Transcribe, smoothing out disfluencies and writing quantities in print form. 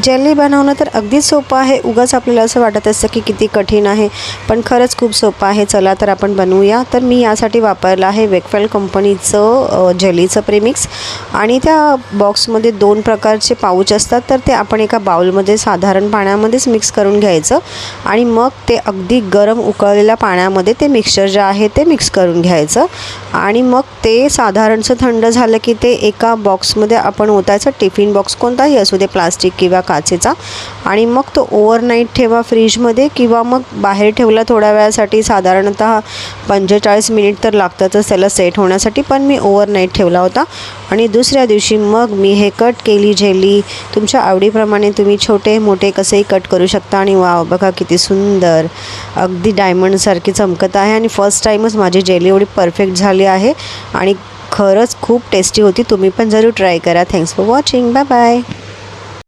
Jelly बनवणं तर अगदी सोपं आहे. उगाच आपल्याला असं वाटत असतं की किती कठीण आहे, पण खरंच खूप सोपं आहे. चला तर आपण बनवूया. तर मी यासाठी वापरलं आहे वेकफेल्ड कंपनीचं जेलीचं प्रेमिक्स आणि त्या बॉक्समध्ये 2 प्रकारचे पाऊच असतात. तर ते आपण एका बाउलमध्ये साधारण पाण्यामध्येच मिक्स करून घ्यायचं आणि मग ते अगदी गरम उकळलेल्या पाण्यामध्ये ते मिक्सचर जे आहे ते मिक्स करून घ्यायचं आणि मग ते साधारणसं थंड झालं की ते एका बॉक्समध्ये आपण ओतायचं. टिफिन बॉक्स कोणताही असू दे, प्लास्टिक किंवा काचेचा, आणि मग तो ओव्हरनाईट ठेवा फ्रीजमध्ये किंवा मग बाहेर ठेवला थोड्या वेळासाठी. साधारणतः 45 मिनिट तर लागतातच त्याला सेट होण्यासाठी, पण मी ओव्हरनाईट ठेवला होता. आणि दुसऱ्या दिवशी मग मी हे कट केली जेली. तुमच्या आवडीप्रमाणे तुम्ही छोटे मोठे कसेही कट करू शकता. आणि वाव, बघा किती सुंदर, अगदी डायमंडसारखी चमकत आहे. आणि फर्स्ट टाईमच माझी जेली एवढी परफेक्ट झाली आहे आणि खरंच खूप टेस्टी होती. तुम्ही पण जरूर ट्राय करा. Thanks for watching. Bye bye.